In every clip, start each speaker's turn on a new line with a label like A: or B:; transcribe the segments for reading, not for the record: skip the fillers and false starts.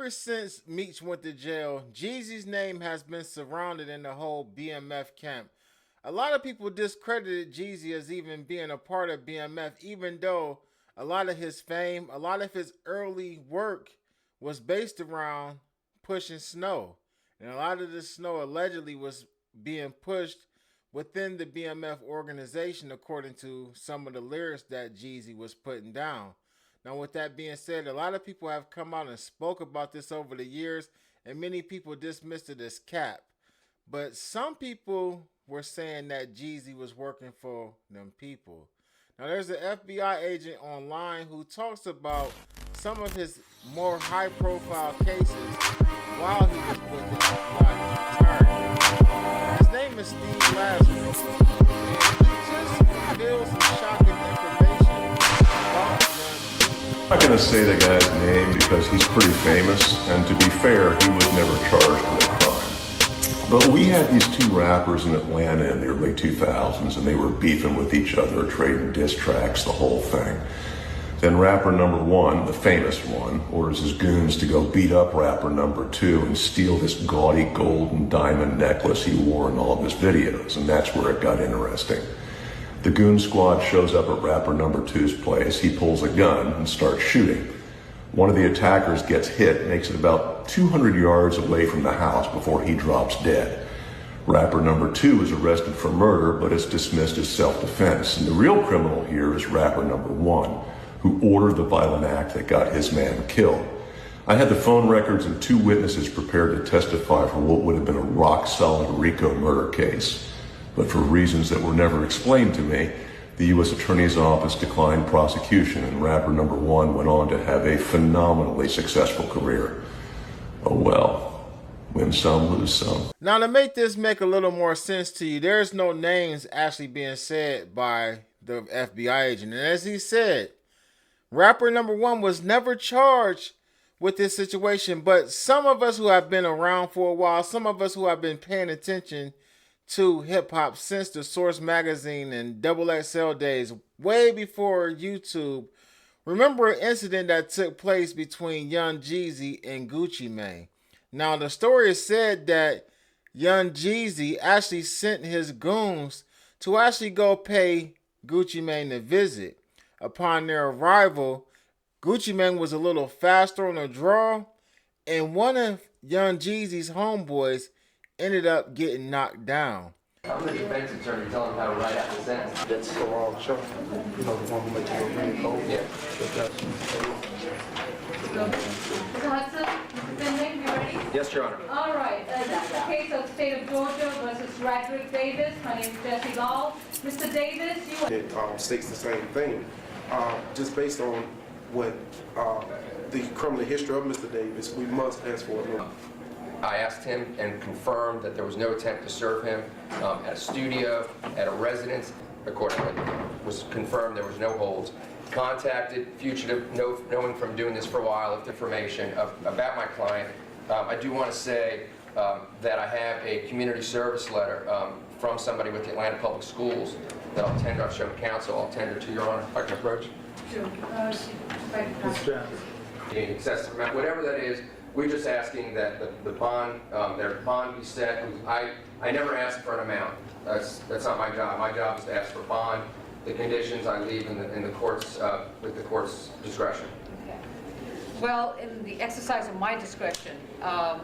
A: ever since Meech went to jail, Jeezy's name has been surrounded in the whole BMF camp. A lot of people discredited Jeezy as even being a part of BMF, even though a lot of his fame, a lot of his early work was based around pushing snow. And a lot of this snow allegedly was being pushed within the BMF organization, according to some of the lyrics that Jeezy was putting down. Now, with that being said, a lot of people have come out and spoke about this over the years, and many people dismissed it as cap. But some people were saying that Jeezy was working for them people. Now, there's an FBI agent online who talks about some of his more high-profile cases while he was with the FBI. His name is Steve Lazarus, and he just revealed some shocking information about them.
B: I'm not going to say the guy's name because he's pretty famous, and to be fair, he was never charged with a crime. But we had these two rappers in Atlanta in the early 2000s, and they were beefing with each other, trading diss tracks, the whole thing. Then rapper number one, the famous one, orders his goons to go beat up rapper number two and steal this gaudy gold and diamond necklace he wore in all of his videos, and that's where it got interesting. The goon squad shows up at rapper number two's place. He pulls a gun and starts shooting. One of the attackers gets hit, makes it about 200 yards away from the house before he drops dead. Rapper number two is arrested for murder, but is dismissed as self-defense. And the real criminal here is rapper number one, who ordered the violent act that got his man killed. I had the phone records and two witnesses prepared to testify for what would have been a rock-solid RICO murder case. But for reasons that were never explained to me, the U.S. Attorney's Office declined prosecution, and rapper number one went on to have a phenomenally successful career. Oh well, win some, lose some.
A: Now, to make this make a little more sense to you, there's no names actually being said by the FBI agent. And as he said, rapper number one was never charged with this situation, but some of us who have been around for a while, some of us who have been paying attention to hip-hop since the Source magazine and Double XL days, way before YouTube, remember an incident that took place between Young Jeezy and Gucci Mane. Now, the story is said that Young Jeezy actually sent his goons to actually go pay Gucci Mane a visit. Upon their arrival, Gucci Mane was a little faster on the draw, and one of Young Jeezy's homeboys ended up getting knocked down.
C: I'm the defense attorney telling him how to write out the sentence.
D: That's the wrong show. You know, the one who makes you go really cold.
C: Yeah.
E: Mr. Hudson, Mr. Finley, you ready?
C: Yes, Your Honor.
E: All right. This is the case of State of Georgia versus Radrick Davis. My name is Jesse Gall. Mr. Davis, you...
D: It states the same thing. Just based on what the criminal history of Mr. Davis, we must ask for it.
C: I asked him and confirmed that there was no attempt to serve him at a studio, at a residence. Accordingly, it was confirmed there was no holds. Contacted fugitive, knowing from doing this for a while, of information about my client. I do want to say that I have a community service letter from somebody with the Atlanta Public Schools that I'll tender, I'll show counsel, I'll tender to Your Honor. I can approach.
E: Sure.
C: The excessive amount, whatever that is, we're just asking that the bond, their bond be set. I never ask for an amount. That's not my job. My job is to ask for bond. The conditions I leave in the courts with the court's discretion.
E: Okay. Well, in the exercise of my discretion, I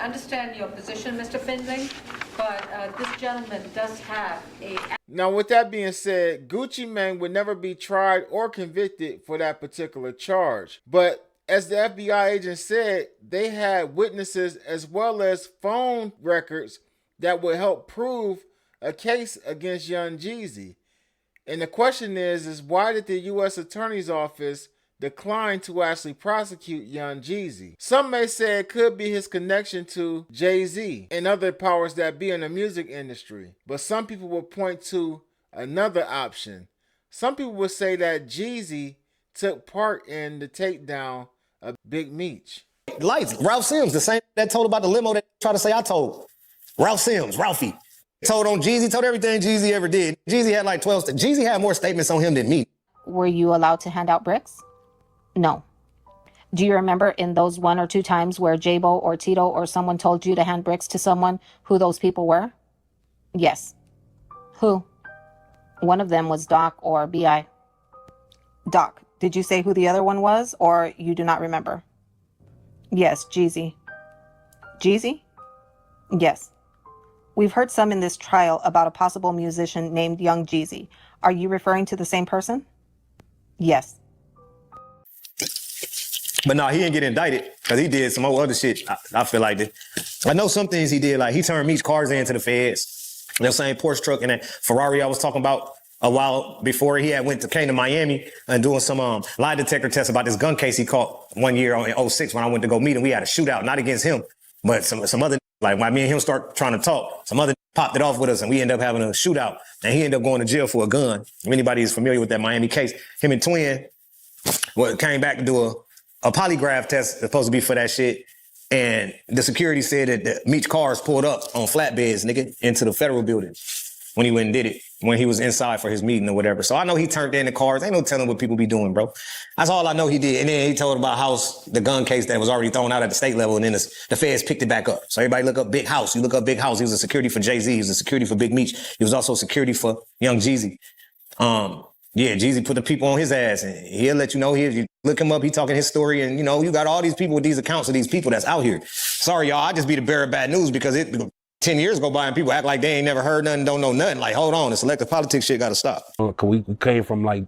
E: understand your position, Mr. Finley, but this gentleman does have a...
A: Now, with that being said, Gucci Mane would never be tried or convicted for that particular charge. But as the FBI agent said, they had witnesses as well as phone records that would help prove a case against Young Jeezy. And the question is why did the U.S. Attorney's Office decline to actually prosecute Young Jeezy? Some may say it could be his connection to Jay-Z and other powers that be in the music industry. But some people will point to another option. Some people will say that Jeezy took part in the takedown of Big Meech.
F: Lights, Ralph Sims, the same that told about the limo that tried to say I told. Ralph Sims, Ralphie. Told on Jeezy, told everything Jeezy ever did. Jeezy had like 12, Jeezy had more statements on him than me.
G: Were you allowed to hand out bricks? No. Do you remember in those 1 or 2 times where Jabo or Tito or someone told you to hand bricks to someone who those people were? Yes. Who? One of them was Doc or BI. Doc, did you say who the other one was, or you do not remember? Yes, Jeezy. Jeezy? Yes. We've heard some in this trial about a possible musician named Young Jeezy. Are you referring to the same person? Yes.
F: But no, he didn't get indicted because he did some other shit. I feel like that. I know some things he did, like he turned Meech's cars into the feds. That same Porsche truck and that Ferrari I was talking about a while before he came to Miami and doing some lie detector tests about this gun case he caught one year in 06 when I went to go meet him. We had a shootout, not against him, but some other, like when me and him start trying to talk, some other popped it off with us and we ended up having a shootout and he ended up going to jail for a gun. If anybody is familiar with that Miami case, him and Twin came back to do a polygraph test supposed to be for that shit. And the security said that Meech cars pulled up on flatbeds, nigga, into the federal building when he went and did it, when he was inside for his meeting or whatever. So I know he turned in the cars. Ain't no telling what people be doing, bro. That's all I know he did. And then he told about House, the gun case that was already thrown out at the state level, and then the feds picked it back up. So everybody look up Big House. You look up Big House. He was a security for Jay-Z. He was a security for Big Meech. He was also security for Young Jeezy. Yeah, Jeezy put the people on his ass, and he'll let you know. You look him up, he talking his story, and you got all these people with these accounts of these people that's out here. Sorry, y'all, I just be the bearer of bad news because 10 years go by and people act like they ain't never heard nothing, don't know nothing. Like, hold on, the selective politics shit got to stop.
H: We came from like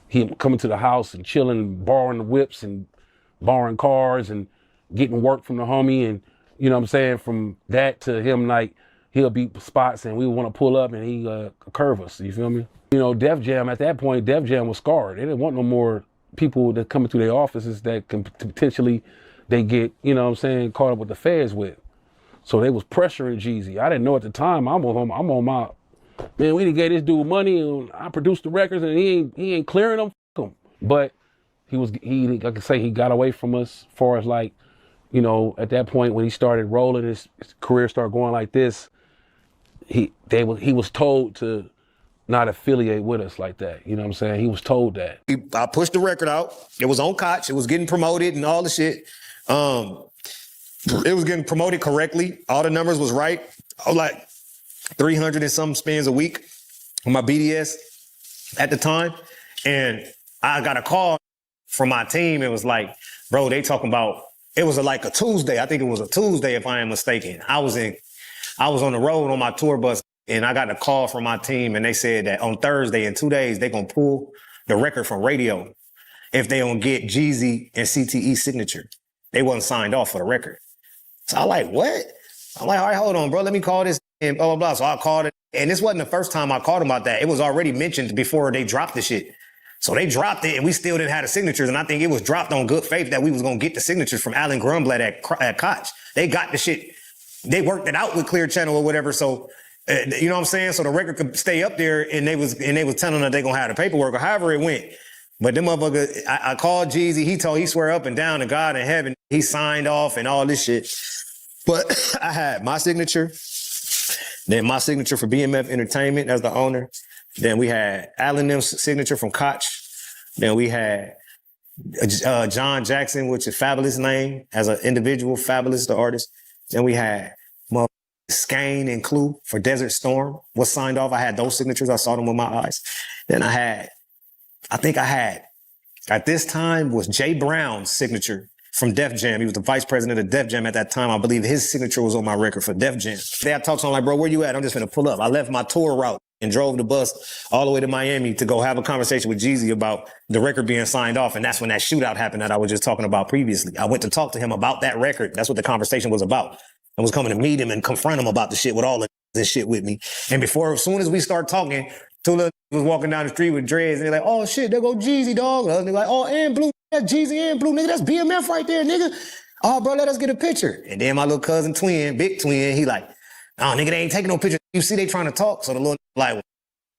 H: him coming to the house and chilling, borrowing the whips and borrowing cars and getting work from the homie, and you know what I'm saying, from that to him like he'll beat spots and we want to pull up and he curve us. You feel me? Def Jam, at that point, Def Jam was scarred. They didn't want no more people that coming through their offices that can potentially they get, caught up with the feds with. So they was pressuring Jeezy. I didn't know at the time. I'm on my, man, we didn't get this dude money and I produced the records and he ain't clearing them. F him. But like I say, he got away from us as far as like, at that point when he started rolling, his career started going like this, he was told to not affiliate with us like that. You know what I'm saying? He was told that.
F: I pushed the record out. It was on Koch. It was getting promoted and all the shit. It was getting promoted correctly. All the numbers was right. I was like 300 and some spins a week on my BDS at the time. And I got a call from my team. It was like, bro, they talking about, it was like a Tuesday. I think it was a Tuesday if I am mistaken. I was on the road on my tour bus. And I got a call from my team and they said that on Thursday in 2 days, they're going to pull the record from radio if they don't get Jeezy and CTE signature. They wasn't signed off for the record. So I'm like, what? I'm like, all right, hold on, bro. Let me call this and blah, blah, blah. So I called it. And this wasn't the first time I called them about that. It was already mentioned before they dropped the shit. So they dropped it and we still didn't have the signatures. And I think it was dropped on good faith that we was going to get the signatures from Alan Grunblatt at Koch. They got the shit. They worked it out with Clear Channel or whatever. So you know what I'm saying? So the record could stay up there and they was telling them that they gonna have the paperwork or however it went. But them motherfuckers, I called Jeezy, he swear up and down to God in heaven, he signed off and all this shit. But I had my signature, then my signature for BMF Entertainment as the owner. Then we had Alan Nim's signature from Koch. Then we had John Jackson, which is Fabulous name as an individual, Fabulous the artist. Then we had Skane and Clue for Desert Storm was signed off. I had those signatures. I saw them with my eyes. Then I think I had, at this time, was Jay Brown's signature from Def Jam. He was the vice president of Def Jam at that time. I believe his signature was on my record for Def Jam. Then I talked to him like, bro, where you at? I'm just gonna pull up. I left my tour route and drove the bus all the way to Miami to go have a conversation with Jeezy about the record being signed off. And that's when that shootout happened that I was just talking about previously. I went to talk to him about that record. That's what the conversation was about. I was coming to meet him and confront him about the shit with all of this shit with me. And as soon as we start talking, Tula was walking down the street with dreads and they're like, oh shit, there go Jeezy, dog. And they're like, oh, and Blue, that's Jeezy and Blue, nigga, that's BMF right there, nigga. Oh, bro, let us get a picture. And then my little cousin Twin, big Twin, he like, oh, nigga, they ain't taking no picture. You see they trying to talk. So the little like,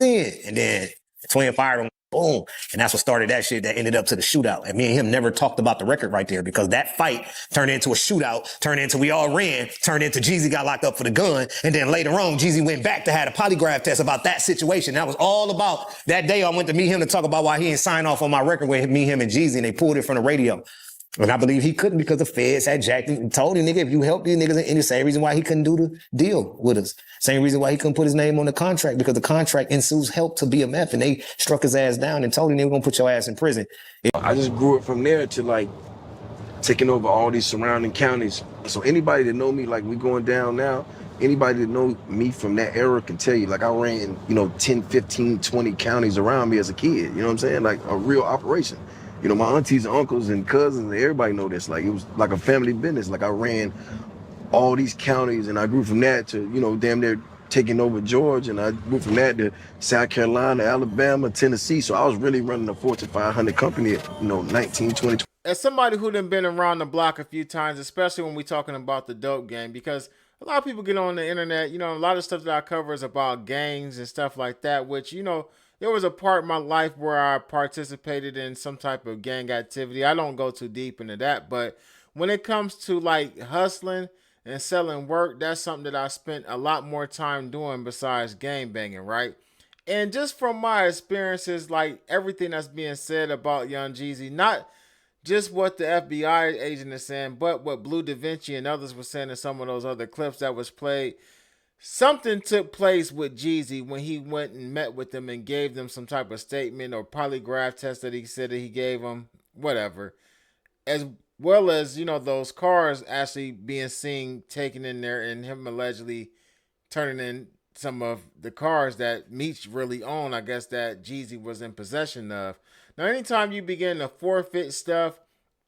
F: and then the Twin fired him. Boom. And that's what started that shit that ended up to the shootout. And me and him never talked about the record right there because that fight turned into a shootout, turned into we all ran, turned into Jeezy got locked up for the gun. And then later on, Jeezy went back to have a polygraph test about that situation. That was all about that day. I went to meet him to talk about why he didn't sign off on my record with me, him, and Jeezy, and they pulled it from the radio. And I believe he couldn't because the feds had jacked him and told him, nigga, if you help these niggas, and the same reason why he couldn't do the deal with us. Same reason why he couldn't put his name on the contract, because the contract ensues help to BMF, and they struck his ass down and told him they were gonna put your ass in prison.
I: I just grew it from there to like taking over all these surrounding counties. So anybody that know me, like we going down now, anybody that know me from that era can tell you, like I ran, 10, 15, 20 counties around me as a kid, you know what I'm saying? Like a real operation. My aunties and uncles and cousins, everybody know this. Like it was like a family business. Like I ran all these counties and I grew from that to, damn near taking over Georgia, and I grew from that to South Carolina, Alabama, Tennessee. So I was really running a Fortune 500 company at, 19, 20.
A: As somebody who done been around the block a few times, especially when we talking about the dope game, because a lot of people get on the internet, a lot of stuff that I cover is about gangs and stuff like that, which, there was a part of my life where I participated in some type of gang activity. I don't go too deep into that, but when it comes to like hustling and selling work, that's something that I spent a lot more time doing besides gang banging, right? And just from my experiences, like everything that's being said about Young Jeezy, not just what the FBI agent is saying, but what Blue Da Vinci and others were saying in some of those other clips that was played. Something took place with Jeezy when he went and met with them and gave them some type of statement or polygraph test that he said that he gave them, whatever. As well as, those cars actually being seen taken in there and him allegedly turning in some of the cars that Meech really owned, I guess, that Jeezy was in possession of. Now, anytime you begin to forfeit stuff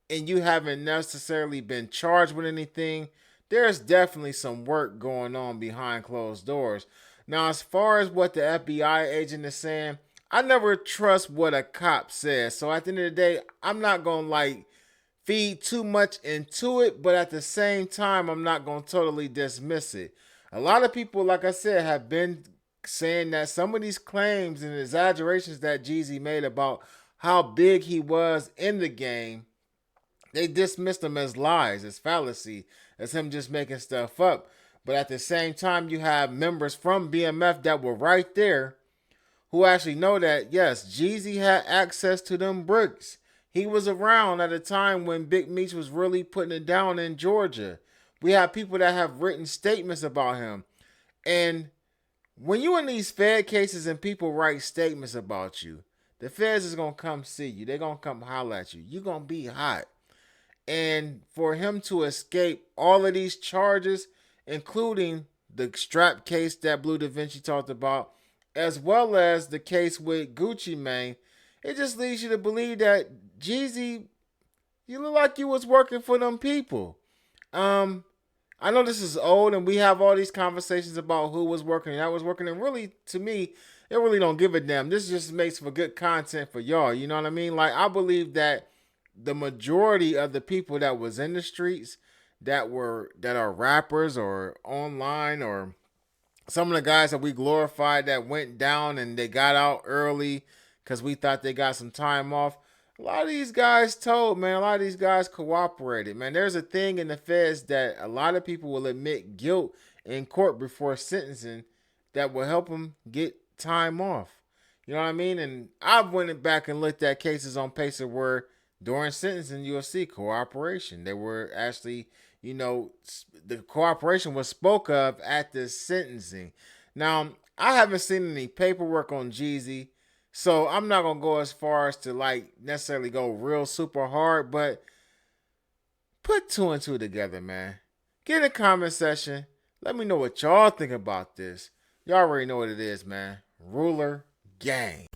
A: and you haven't necessarily been charged with anything, there's definitely some work going on behind closed doors. Now, as far as what the FBI agent is saying, I never trust what a cop says. So at the end of the day, I'm not going to feed too much into it, but at the same time, I'm not going to totally dismiss it. A lot of people, like I said, have been saying that some of these claims and exaggerations that Jeezy made about how big he was in the game, they dismissed them as lies, as fallacy, as him just making stuff up. But at the same time, you have members from BMF that were right there who actually know that, yes, Jeezy had access to them bricks. He was around at a time when Big Meech was really putting it down in Georgia. We have people that have written statements about him. And when you in these Fed cases and people write statements about you, the feds is going to come see you. They're going to come holler at you. You're going to be hot. And for him to escape all of these charges, including the strap case that Blue Da Vinci talked about, as well as the case with Gucci Mane, it just leads you to believe that Jeezy, you look like you was working for them people. I know this is old and we have all these conversations about who was working and I was working, and really, to me, it really don't give a damn. This just makes for good content for y'all, you know what I mean? Like, I believe that the majority of the people that was in the streets that are rappers or online, or some of the guys that we glorified that went down and they got out early because we thought they got some time off. A lot of these guys told, man, a lot of these guys cooperated, man. There's a thing in the feds that a lot of people will admit guilt in court before sentencing that will help them get time off. You know what I mean? And I've went back and looked at cases on Pacer where during sentencing, you'll see cooperation. They were actually, the cooperation was spoke of at the sentencing. Now, I haven't seen any paperwork on Jeezy, so I'm not going to go as far as to necessarily go real super hard, but put two and two together, man. Get in the comment section. Let me know what y'all think about this. Y'all already know what it is, man. Ruler Gang.